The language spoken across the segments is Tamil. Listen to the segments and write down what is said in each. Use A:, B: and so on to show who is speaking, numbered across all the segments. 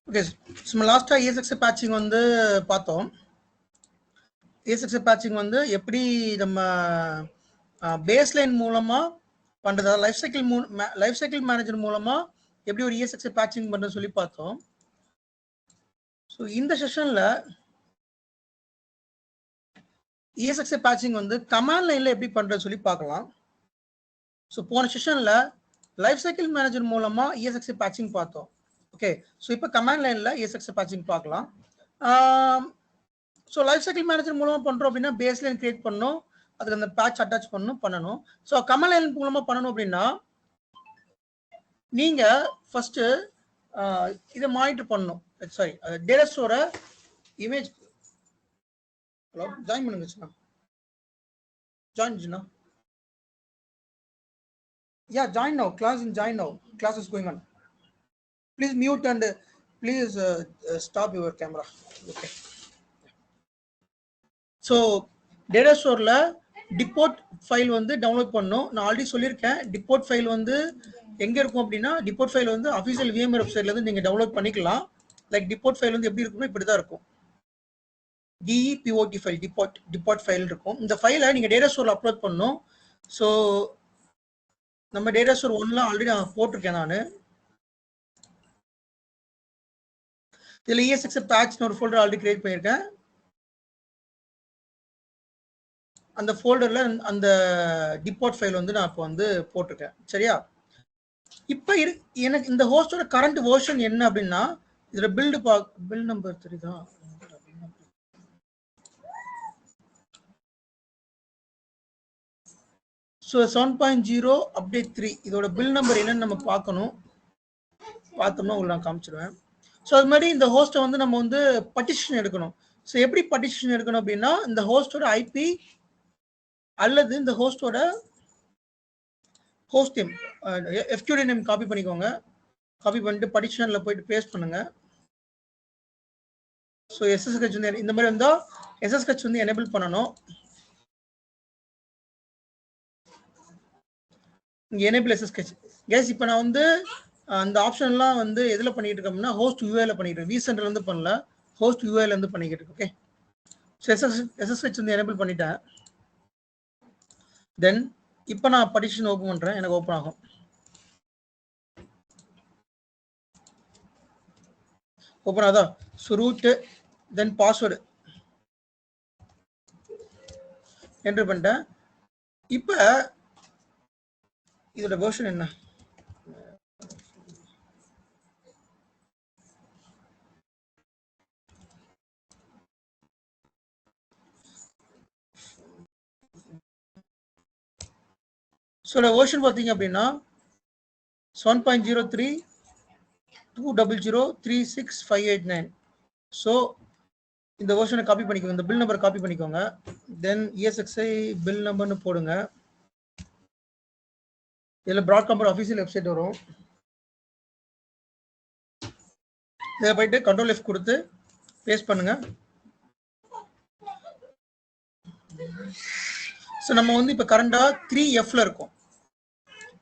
A: Okay, so last ESXI patching வந்து பார்த்தோம். ESXI patching வந்து எப்படி நம்ம பேஸ்லைன் மூலமா பண்றதா லைஃப் சைக்கிள் மேனேஜர் மூலமா எப்படி ஒரு ESXI patching பண்றது சொல்லி பார்த்தோம். ஸோ இந்த செஷன்ல ESXI patching வந்து கமாண்ட் லைன்ல எப்படி பண்றது சொல்லி பார்க்கலாம். ஸோ போன செஷன்ல லைஃப் சைக்கிள் மேனேஜர் மூலமா ESXI patching பார்த்தோம். ஓகே, ஸோ இப்போ கமாண்ட் லைன்ல ESXI patching பார்க்கலாம். ஸோ லைஃப் சைக்கிள் மேனேஜர் மூலமாக பண்ணுறோம் அப்படின்னா பேஸ்லைன் கிரியேட் பண்ணணும், அதுக்கு அந்த பேட்ச் அட்டாச் பண்ணணும். ஸோ கமாண்ட் லைன் மூலமாக பண்ணணும் அப்படின்னா நீங்கள் ஃபஸ்ட்டு இதை மானிட்டர் பண்ணணும். சாரி, டேட்டா ஸ்டோரை இமேஜ் ஹலோ ஜாயின் பண்ணுங்க. Join yeah, join now. Join now. Class is going on. Please mute and please stop your camera. Okay. So data storeல deport file வந்து டவுன்லோட் பண்ணனும். நான் ஆல்ரெடி சொல்லியிருக்கேன், deport file வந்து எங்க இருக்கும் அப்படின்னா deport file வந்து official VMware வெப்சைட்ல இருந்து நீங்க டவுன்லோட் பண்ணிக்கலாம். லைக் deport file வந்து எப்படி இருக்கும்னா இப்படி தான் இருக்கும். DEPOT file, deport file இருக்கும். இந்த ஃபைலை நீங்க டேட்டா ஸ்டோர்ல அப்லோட் பண்ணனும். ஸோ நம்ம டேட்டா ஸ்டோர் 1ல ஆல்ரெடி நான் போட்டிருக்கேன். நான் இதில் ESXI பேட்ச்னு ஒரு ஃபோல்டர் ஆல்ரெடி கிரியேட் பண்ணியிருக்கேன். அந்த ஃபோல்டர்ல அந்த டிபார்ட் ஃபைல் வந்து நான் இப்போ வந்து போட்டிருக்கேன். சரியா? இப்போ எனக்கு இந்த ஹோஸ்டோட கரண்ட் வெர்ஷன் என்ன அப்படின்னா இதுல பில்ட் நம்பர் தெரியுதா? ஸோ 7.0 அப்டேட் 3 இதோட பில் நம்பர் என்னன்னு நம்ம பார்க்கணும். பார்த்தோம்னா உங்களுக்கு நான் காமிச்சிடுவேன். ஸோ அது மாதிரி இந்த ஹோஸ்ட்டை வந்து நம்ம வந்து பட்டிஷன் எடுக்கணும். ஸோ எப்படி பட்டிஷன் எடுக்கணும் அப்படின்னா இந்த ஹோஸ்டோட ஐபி அல்லது இந்த ஹோஸ்டோட host name FQD name copy பண்ணிக்கோங்க. காப்பி பண்ணிட்டு பட்டிஷன்ல போயிட்டு பேஸ்ட் பண்ணுங்க. ஸோ SSH வந்து இந்த மாதிரி இருந்தால் SSH வந்து எனேபிள் பண்ணணும். இங்கே எனேபிள் SSH கேஸ். இப்போ நான் வந்து அந்த ஆப்ஷன்லாம் வந்து எதில் பண்ணிட்டு இருக்கோம்னா ஹோஸ்ட் யூஏல பண்ணிட்டு இருக்கேன். vCenter வந்து பண்ணல, ஹோஸ்ட் யூஏல இருந்து பண்ணிக்கிட்டு இருக்கேன். ஓகே, ஸோ SSH வந்து எனேபிள் பண்ணிட்டேன். தென் இப்போ நான் பட்டிஷன் ஓப்பன் பண்ணுறேன், எனக்கு ஓப்பன் ஆகும். ஓப்பன் ஆகுதா? ஸோ ரூட்டு தென் பாஸ்வேர்டு என்ட்ரு பண்ணிட்டேன். இப்போ இதோட வெர்ஷன் என்ன? ஸோ வெர்ஷன் பார்த்தீங்க அப்படின்னா 7.03.200.36589. ஸோ இந்த வெர்ஷனை காப்பி பண்ணிக்கோங்க, இந்த பில் நம்பர் காப்பி பண்ணிக்கோங்க. தென் ESXI பில் நம்பர்னு போடுங்க. இதில் ப்ராட்காம் அஃபீஷியல் வெப்சைட் வரும். இதில் போயிட்டு கண்ட்ரோல் F கொடுத்து பேஸ்ட் பண்ணுங்க. ஸோ நம்ம வந்து இப்போ கரண்டாக 3Fல இருக்கும்.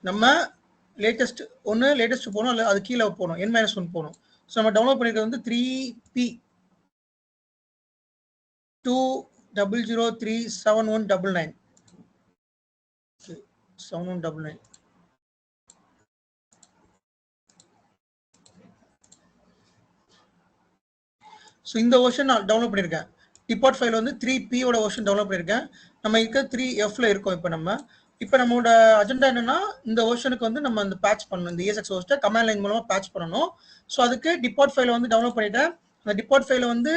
A: நம்ம லேட்டஸ்ட் போகணும், இல்லை அது கீழே போகணும், N-1 போகணும். ஸோ நம்ம டவுன்லோட் பண்ணிக்கிறது வந்து 3P200371999. 7199. ஸோ இந்த வெர்ஷன் நான் டவுன்லோட் பண்ணியிருக்கேன். டிபார்ட் ஃபைல் வந்து 3P ஓட வெர்ஷன் டவுன்லோட் பண்ணியிருக்கேன். நம்ம இருக்க 3Fல இருக்கோம். இப்போ நம்மளோட அஜெண்டா என்னன்னா இந்த வெர்ஷனுக்கு வந்து நம்ம அந்த பேட்ச் பண்ணணும். இந்த ESXI ஹோஸ்ட்டை கமாண்ட் லைன் மூலமா பேட்ச் பண்ணணும். ஸோ அதுக்கு டிபார்ட் ஃபைலை வந்து டவுன்லோட் பண்ணிட்டேன். அந்த டிபார்ட் ஃபைலை வந்து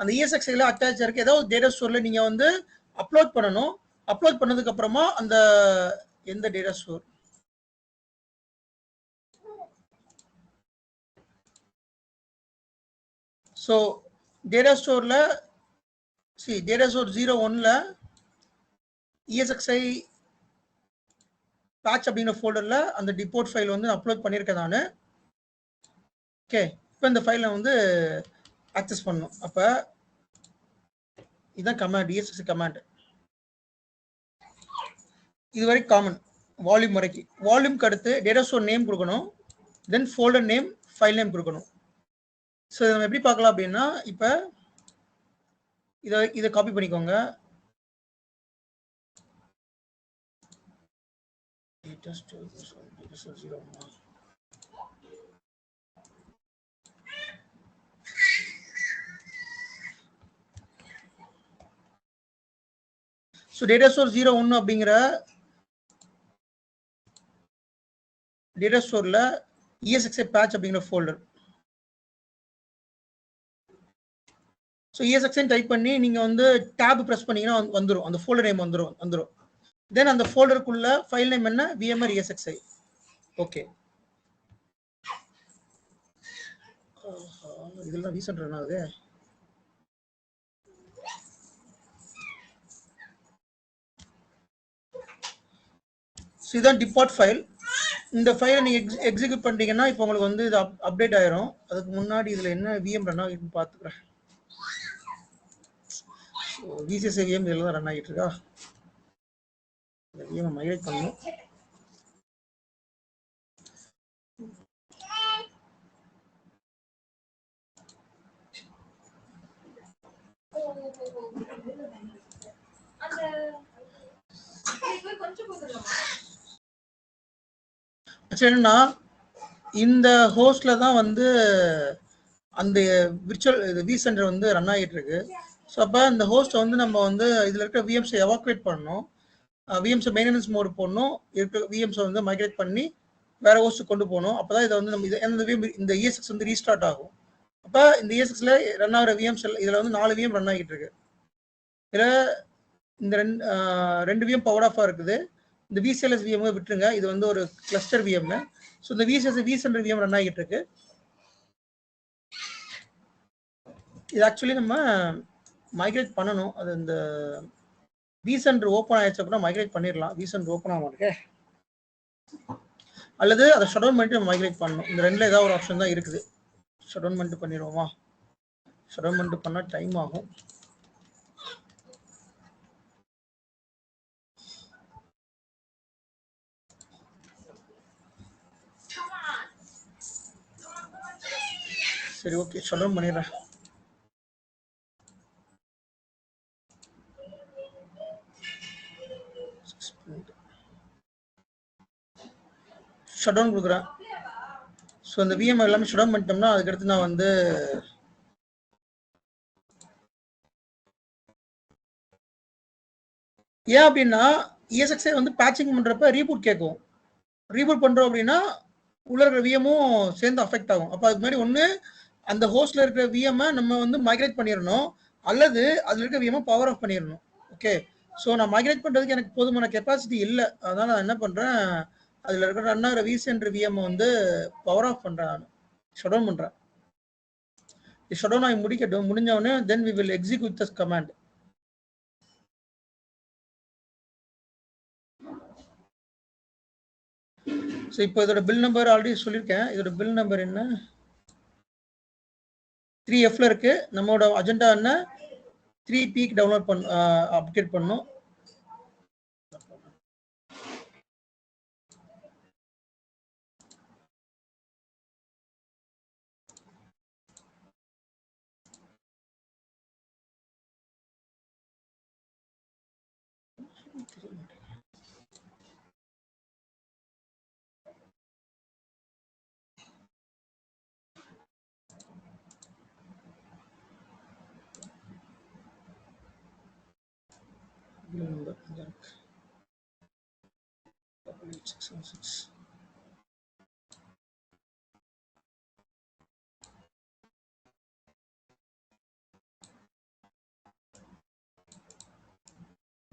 A: அந்த ESXIல அட்டாச் இருக்கு ஏதாவது டேட்டா ஸ்டோர்ல நீங்க வந்து அப்லோட் பண்ணணும். அப்லோட் பண்ணதுக்கு அப்புறமா அந்த எந்த டேட்டா ஸ்டோர் ஸோ டேட்டா ஸ்டோர்ல டேட்டா ஸ்டோர் 01ல ESXI பேட்ச் அப்படிங்கிற ஃபோல்டர்ல அந்த டிபோர்ட் ஃபைல் வந்து அப்லோட் பண்ணியிருக்கேன் நான். ஓகே, இப்போ இந்த ஃபைலை வந்து ஆக்சஸ் பண்ணணும். அப்போ இதுதான் கமாண்ட், ESXI கமாண்ட். இதுவரை காமன் வால்யூம் வரைக்கும். வால்யூம்க்கு அடுத்து டேட்டா ஸ்டோர் நேம் கொடுக்கணும், தென் ஃபோல்டர் நேம், ஃபைல் நேம் கொடுக்கணும். ஸோ நம்ம எப்படி பார்க்கலாம் அப்படின்னா இப்போ இதை காப்பி பண்ணிக்கோங்க. data store 0. So data store 01 அப்படிங்கிற டேட்டா ஸ்டோர்ல ESXI patch அப்படிங்கிற ஃபோல்டர். ஸோ ESXI டைப் பண்ணி நீங்க வந்து டேப் பிரஸ் பண்ணீங்கன்னா வந்துடும், அந்த ஃபோல்டர் நேம் வந்துடும். தென் அந்த ஃபோல்டருக்குள்ள ஃபைல் நேம் என்ன? VMware ESXI. ஓகே, இதெல்லாம் ரீசெண்ட் ரன் ஆகுது. ஸோ இதுதான் டிபார்ட் ஃபைல். இந்த ஃபைலை நீங்கள் எக்ஸிக்யூட் பண்ணிட்டீங்கன்னா இப்போ உங்களுக்கு வந்து இது அப்டேட் ஆயிரும். அதுக்கு முன்னாடி இதில் என்ன விஎம் ரன் ஆகிட்டு பார்த்துக்கிறேன். VCSA விஎம் இதில் தான் ரன் ஆகிட்டு இருக்கா. இந்த விஎம் மைக்ரேட் பண்ணணும். என்னன்னா இந்த ஹோஸ்ட்ல தான் வந்து அந்த விர்ச்சுவல் விசென்டர் வந்து ரன் ஆகிட்டு இருக்கு. ஸோ அப்போ இந்த ஹோஸ்ட்டை வந்து நம்ம வந்து இதில் இருக்க விஎம்ஸை எவாக்குவேட் பண்ணணும், விஎம்ஸை மெயின்டெனன்ஸ் மோடு போடணும், இருக்க விஎம்ஸை வந்து மைக்ரேட் பண்ணி வேற ஹோஸ்ட்டு கொண்டு போகணும். அப்போ தான் இதை வந்து நம்ம இந்த ESX வந்து ரீஸ்டார்ட் ஆகும். அப்போ இந்த ESXல ரன் ஆகிற விஎம்ஸ் இதில் வந்து 4 விஎம் ரன் ஆகிட்டு இருக்கு. இதில் இந்த ரெண்டு விஎம் பவர் ஆஃபாக இருக்குது. இந்த VCLS விஎம் விட்டுருங்க, இது வந்து ஒரு கிளஸ்டர் விஎம். ஸோ இந்த விசென்டர் விஎம் ரன் ஆகிட்டு இருக்கு. இது ஆக்சுவலி நம்ம மைக்ரேட் பண்ணணும். அது இந்த விசென்டர் ஓப்பன் ஆயிடுச்சா கூட மைக்ரேட் பண்ணிடலாம். விசென்டர் ஓப்பன் ஆக மாட்டேங்க, அல்லது அதை ஷட் டவுன் பண்ணிட்டு நம்ம மைக்ரேட் பண்ணணும். இந்த ரெண்டுல ஏதாவது ஒரு ஆப்ஷன் தான் இருக்குது. ஷட் டவுன் பண்ணிட்டு பண்ணிடுவோமா? ஷட் டவுன் பண்ணிட்டு பண்ணால் டைம் ஆகும். சரி, ஓகே, ஷட் டவுன் பண்ணிடுறேன். ஷட் டவுன் கொடுக்குறேன். ஸோ இந்த விஎம் எல்லாமே ஷட் டவுன் பண்ணிட்டோம்னா அதுக்கடுத்து நான் வந்து ஏன் அப்படின்னா ESXI வந்து பேட்சிங் பண்ணுறப்ப ரீபூட் கேட்கும். ரீபூட் பண்ணுறோம் அப்படின்னா உள்ள இருக்கிற விஎமும் சேர்ந்து அஃபெக்ட் ஆகும். அப்போ அதுக்கு முன்னாடி ஒன்று அந்த ஹோஸ்ட்ல இருக்கிற விஎம்மை நம்ம வந்து மைக்ரேட் பண்ணிடணும், அல்லது அதில் இருக்கிற விஎம்மை பவர் ஆஃப் பண்ணிடணும். ஓகே, ஸோ நான் மைக்ரேட் பண்ணுறதுக்கு எனக்கு போதுமான கெப்பாசிட்டி இல்லை. அதனால் நான் என்ன பண்ணுறேன், அதில் இருக்கிற ரன் ஆகிற விசென்டர் விஎம்மை வந்து பவர் ஆஃப் பண்ணுறேன், நான் ஷட் டவுன் பண்ணுறேன். ஷட் டவுன் ஆகி முடிக்கட்டும். முடிஞ்சவொடனே then we will execute this command. So இப்போ இதோட பில் நம்பர் ஆல்ரெடி சொல்லியிருக்கேன். இதோட பில் நம்பர் என்ன? 3Fல இருக்கு. நம்மளோட அஜெண்டா என்ன? 3Pக்கு டவுன்லோட் அப்டேட் பண்ணணும்.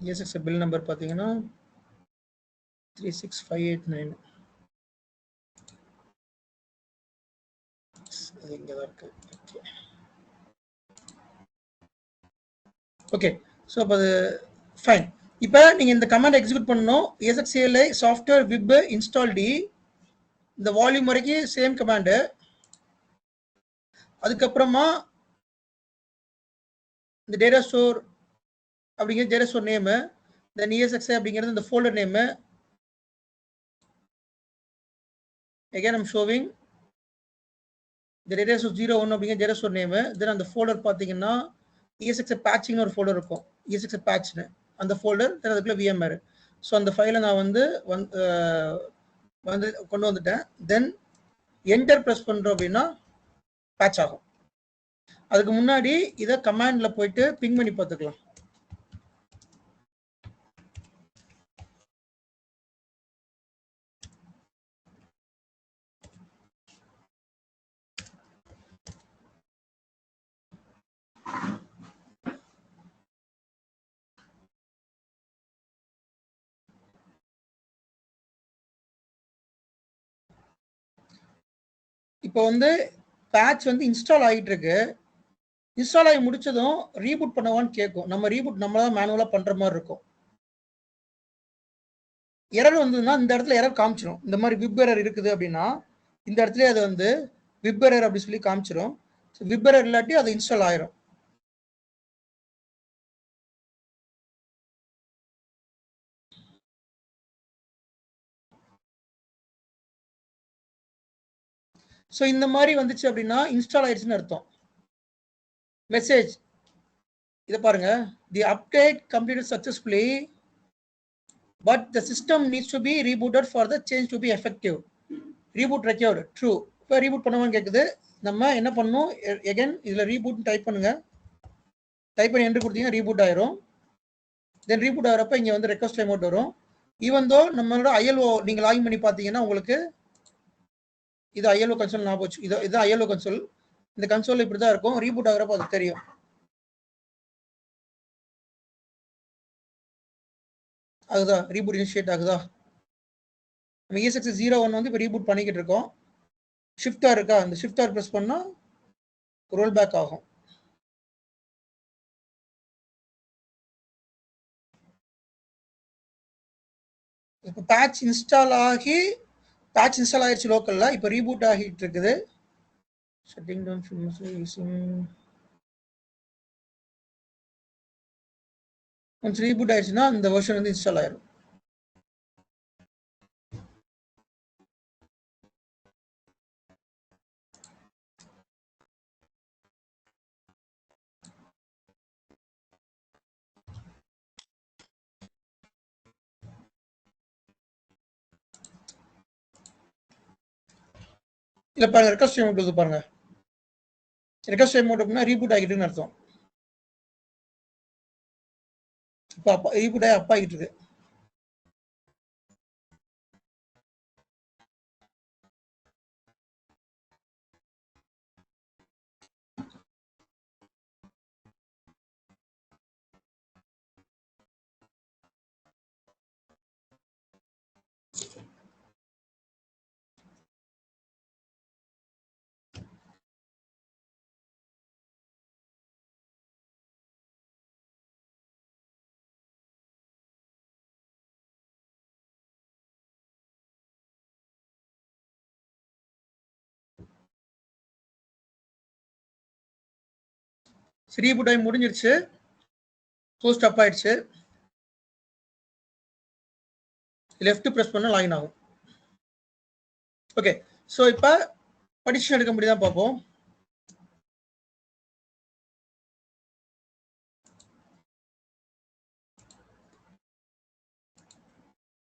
A: ESXI பில் நம்பர் பார்த்தீங்கன்னா 36589. இங்கே தான் இருக்கு. ஓகே, ஸோ அப்போ அது ஃபைன். இப்போ நீங்கள் இந்த கமாண்ட் எக்ஸிக்யூட் பண்ணணும். ESXi சாஃப்ட்வேர் விப் இன்ஸ்டால் டி, இந்த வால்யூம் வரைக்கும் சேம் கமாண்டு. அதுக்கப்புறமா இந்த டேட்டா ஸ்டோர் அப்படிங்கிறது data store name, then ESXi அப்படிங்கிறது இந்த folder name. Again I'm showing இந்த டேட்டா சோர்ஸ் 01 அப்படிங்கிற டேட்டா சோர்ஸ் நேம். தென் அந்த ஃபோல்டர் பார்த்தீங்கன்னா ESXI Patching ஒரு ஃபோல்டர் இருக்கும். ESXI Patchனு அந்த ஃபோல்டர், தென் அதுக்குள்ள VMware. ஸோ அந்த ஃபைலை நான் வந்து கொண்டு வந்துட்டேன். தென் என்டர் ப்ரெஸ் பண்ணுறோம் அப்படின்னா பேட்ச் ஆகும். அதுக்கு முன்னாடி இதை கமாண்ட்ல போயிட்டு பிங் பண்ணி பார்த்துக்கலாம். இப்போ வந்து பேட்ச் வந்து இன்ஸ்டால் ஆகிட்டு இருக்கு. இன்ஸ்டால் ஆகி முடிச்சதும் ரீபூட் பண்ணவான்னு கேட்கும். நம்ம ரீபூட் நம்ம தான் மேனுவலாக பண்ணுற மாதிரி இருக்கும். எரர் வந்ததுன்னா இந்த இடத்துல எரர் காமிச்சிடும். இந்த மாதிரி விப் எரர் இருக்குது அப்படின்னா இந்த இடத்துல அது வந்து விப் எரர் அப்படி சொல்லி காமிச்சிடும். விப் எரர் இல்லாட்டி அது இன்ஸ்டால் ஆயிரும். ஸோ இந்த மாதிரி வந்துச்சு அப்படின்னா இன்ஸ்டால் ஆயிடுச்சுன்னு அர்த்தம். மெசேஜ் இதை பாருங்க, the update completed successfully but the system needs to be rebooted for the change to be effective. Reboot required true. இப்போ ரீபூட் பண்ணுவான்னு கேட்குது. நம்ம என்ன பண்ணணும், எகைன் இதில் ரீபூட் டைப் பண்ணுங்க. டைப் பண்ணி என்ட்ரு கொடுத்தீங்கன்னா ரீபூட் ஆயிரும். தென் ரீபூட் ஆகிறப்ப இங்கே வந்து ரெக்வஸ்ட் அமௌண்ட் வரும். ஈவன் தோ நம்மளோட ILO நீங்கள் லாகின் பண்ணி பார்த்தீங்கன்னா உங்களுக்கு இது ILO கன்சோல் ஞாபகம் வச்சு, இது ILO கன்சோல். இந்த கன்சோல் இப்படி தான் இருக்கும். ரீபூட் ஆகிறப்ப அது தெரியும். அதுதான் ரீபூட் இனிஷியேட் ஆகுதா. நம்ம ESXI 01 வந்து இப்போ ரீபூட் பண்ணிக்கிட்டு இருக்கோம். ஷிஃப்டாக இருக்கா, அந்த ஷிஃப்டாக ப்ரெஸ் பண்ணால் ரோல் பேக் ஆகும். இப்போ பேட்ச் இன்ஸ்டால் ஆகிடுச்சு லோக்கலில். இப்போ ரீபூட் ஆகிட்டு இருக்குது. ஷட்டிங் டவுன் ஒன்ஸ் ரீபூட் ஆயிடுச்சுன்னா இந்த வெர்ஷன் வந்து இன்ஸ்டால் ஆயிடும். இல்லை பாருங்க, ரெக்வஸ்ட் அமௌண்ட் பாருங்க. ரெக்வஸ்ட் அமௌண்ட் அப்படின்னா ரீபூட் ஆகிட்டுன்னு அர்த்தம். இப்போ ரீபூட் ஆகி ஆகிட்டு இருக்கு. ரீபூட் ஆகி முடிஞ்சிருச்சு. போஸ்ட் அப் ஆயிடுச்சு. லெஃப்ட் ப்ரெஸ் பண்ண லாகின் ஆகும். ஓகே, ஸோ இப்போ படிஷன் எடுக்க முடியுதான் பார்ப்போம்.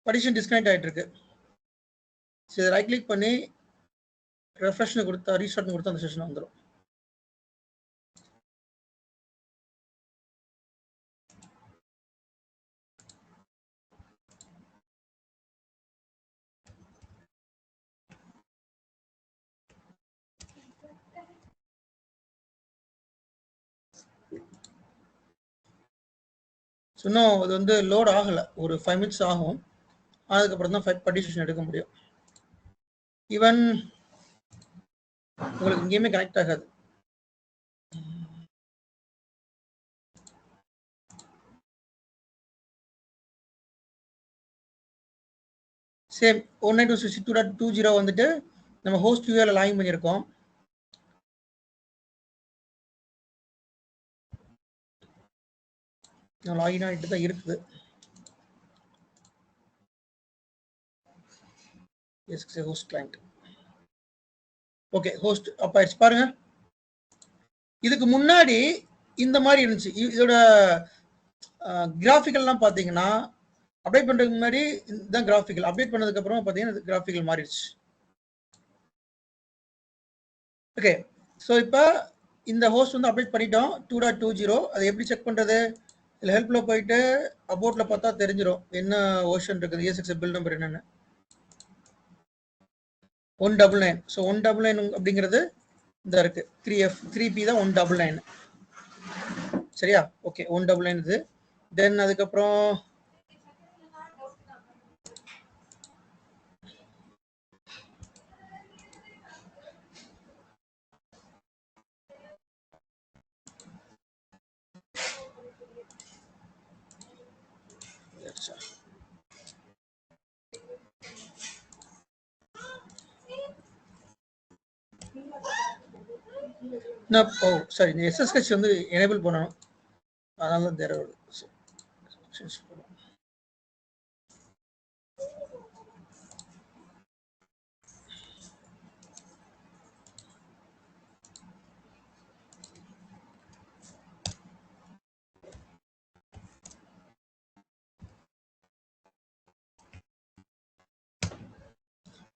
A: படிஷன் டிஸ்கனெக்ட் ஆகிட்டு இருக்கு. சரி, ரைட் கிளிக் பண்ணி ரெஃப்ரெஷ்னு கொடுத்தா, ரீஸ்டார்ட்னு கொடுத்தா அந்த செஷன் வந்துடும். இன்னும் அது வந்து லோட் ஆகலை. ஒரு 5 minutes ஆகும். அதுக்கப்புறம் தான் பார்ட்டிஷன் எடுக்க முடியும். ஈவன் உங்களுக்கு இங்கேயுமே கனெக்ட் ஆகாது. சேம் 192.168.2.20 வந்துட்டு நம்ம ஹோஸ்ட் வியூல லாகின் பண்ணியிருக்கோம். லாகின் ஆகிட்டு தான் இருக்குது. ESXI host client. Okay host அப்ப ஆயிடுச்சு பாருங்க. இதுக்கு முன்னாடி இந்த மாதிரி இருந்துச்சு. இதோட கிராஃபிக்கல்லாம் பார்த்தீங்கன்னா அப்டேட் பண்றதுக்கு முன்னாடி இதுதான் கிராஃபிக்கல். அப்டேட் பண்ணதுக்கு அப்புறம் பார்த்தீங்கன்னா கிராஃபிக்கல் மாறிடுச்சு. ஓகே ஸோ இப்போ இந்த ஹோஸ்ட் வந்து அப்டேட் பண்ணிட்டோம் 2.20. அதை எப்படி செக் பண்ணுறது? இதில் ஹெல்ப்பில் போயிட்டு அபோட்டில் பார்த்தா தெரிஞ்சிடும் என்ன ஓஷன் இருக்குது, ESXi பில் நம்பர் என்னென்னு. 199. ஸோ 199 அப்படிங்கிறது இந்த இருக்கு 3P தான் 199. சரியா? ஓகே 199 இது. தென் அதுக்கப்புறம் ஓ சாரி, இந்த SSH வந்து எனேபிள் பண்ணணும், அதனால தான் தேர வருது.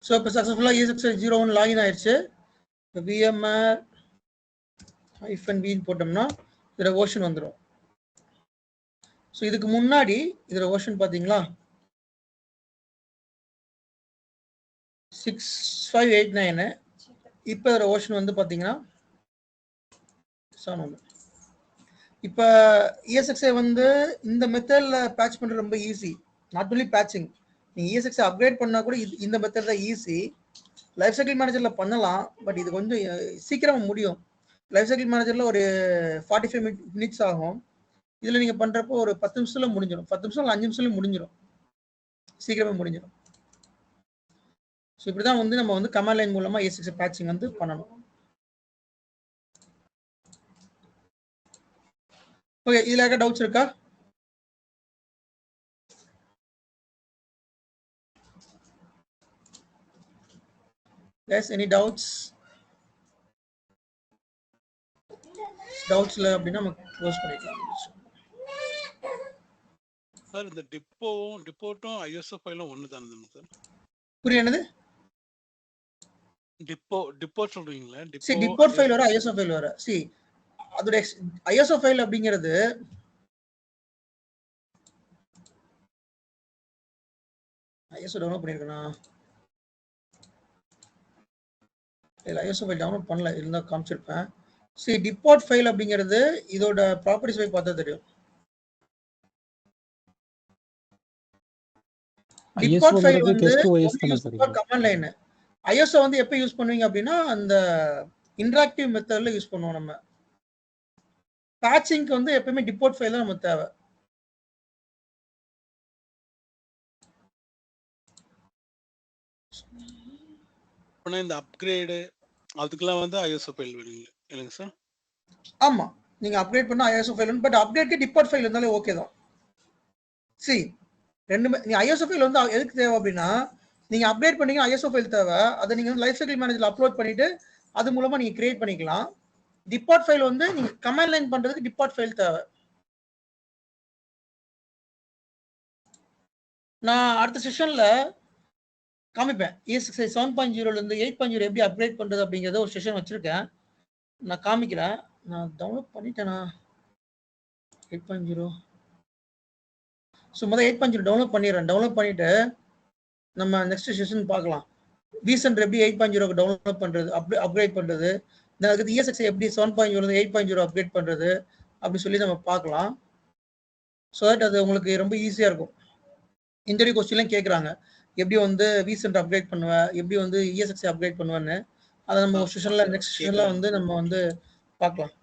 A: ஸோ இப்போ சக்ஸஸ்ஃபுல்லாக ESXi 01 லாகின் ஆயிடுச்சு. இப்போ VMware -v போட்டோம்னா இதில் ஓஷன் வந்துடும். ஸோ இதுக்கு முன்னாடி இதில் ஓஷன் பார்த்தீங்களா 6589. இப்போ இதில் ஓஷன் வந்து பார்த்தீங்கன்னா 7. இப்போ ESXi வந்து இந்த மெத்தடில் பேட்ச் பண்ணுறது ரொம்ப ஈஸி. நாட் ஒன்லி பேட்சிங், நீங்கள் ESXi அப்கிரேட் பண்ணால் கூட இந்த மெத்தட் தான் ஈஸி. லைஃப் சைக்கிள் மேனேஜரில் பண்ணலாம், பட் இது கொஞ்சம் சீக்கிரமாக முடியும். லைஃப் சைக்கிள் மேனேஜரில் ஒரு 45 மினிட்ஸ் ஆகும். இதில் நீங்கள் பண்ணுறப்போ ஒரு 10 நிமிஷத்தில் முடிஞ்சிடும். 10 நிமிஷம் இல்லை 5 நிமிஷத்துல முடிஞ்சிடும், சீக்கிரமாக முடிஞ்சிடும். ஸோ இப்படி தான் வந்து நம்ம வந்து கமாண்ட் லைன் மூலமாக ESXi பேட்சிங் வந்து பண்ணணும். ஓகே, இதில் யாருக்கா டவுட்ஸ் இருக்கா? S, any doubts? டவுட்ஸ்ல அப்படின்னா நம்ம க்ளோஸ் பண்ணிக்கலாம்.
B: சார் இந்த டிப்போட்டும் ISO ஃபைலும் ஒன்று தானே சார்?
A: புரியனது?
B: டிப்போ சொல்றீங்களா?
A: டிப்போட் ஃபைல் வர ISO ஃபைல் வர. அதோட ISO ஃபைல் அப்படிங்கிறது ISO டவுன்லோட் பண்ணிருக்கேனா? இல்ல, ISO ஃபைல் டவுன்லோட் பண்ணல, இருந்தா காமிச்சிருப்பேன். டிப்போட் ஃபைல் அப்படிங்கிறது இதோட ப்ராப்பர்ட்டிஸ் போய் பார்த்தா தெரியும். டிப்போட் ஃபைல் வந்து கமாண்ட் லைன். ISO வந்து எப்போ யூஸ் பண்ணுவீங்க அப்படின்னா அந்த இன்டராக்டிவ் மெத்தட்ல யூஸ் பண்ணுவோம் நம்ம. பேட்சிங்க்கு வந்து எப்பவுமே டிப்போட் ஃபைல் தான் நமக்கு தேவை.
B: இந்த அப்கிரேட் அதுக்கெல்லாம் வந்து ISO ஃபைல் வேணுங்க இல்லைங்க சார்?
A: ஆமா, நீங்க அப்கிரேட் பண்ணா ISO ஃபைல் வேணும், பட் அப்கிரேட்க்கு டிப்போட் ஃபைல் இருந்தாலே ஓகே தான். ரெண்டுமே நீ ISO ஃபைல் வந்து எதுக்கு தேவை அப்படின்னா, நீங்க அப்டேட் பண்ணீங்க ISO ஃபைல் தேவை. அதை நீங்க வந்து லைஃப் சைக்கிள் மேனேஜர்ல அப்லோட் பண்ணிட்டு அது மூலமா நீங்க கிரியேட் பண்ணிக்கலாம். டிப்போட் ஃபைல் வந்து நீங்க கமாண்ட் லைன் பண்றதுக்கு டிப்போட் ஃபைல் தேவை. நான் அடுத்த செஷன்ல காமிப்பேன். ESXi 7.0 இருந்து 8.0 எப்படி அப்கிரேட் பண்றது அப்படிங்கறத ஒரு செஷன் வச்சிருக்கேன், நான் காமிக்கிறேன். நான் டவுன்லோட் பண்ணிட்டேனா 8.0? ஸோ முதல்ல 8.0 டவுன்லோட் பண்ணிடுறேன். டவுன்லோட் பண்ணிட்டு நம்ம நெக்ஸ்ட் செஷன் பார்க்கலாம். vCenter எப்படி 8.0 டவுன்லோட் பண்றது, அப்கிரேட் பண்றது, அதுக்கு ESXi எப்படி 7.0 இருந்து 8.0 அப்கிரேட் பண்றது அப்படி சொல்லி நம்ம பார்க்கலாம். ஸோ தட் அது உங்களுக்கு ரொம்ப ஈஸியா இருக்கும். இன்டர்வியூ கொஸ்டின்லாம் கேட்குறாங்க, எப்படி வந்து vCenter அப்கிரேட் பண்ணுவேன், எப்படி வந்து ESXi அப்கிரேட் பண்ணுவேன்னு. அதை நம்ம ஒரு செஷன்ல நெக்ஸ்ட் செஷன்ல வந்து நம்ம வந்து பார்க்கலாம்.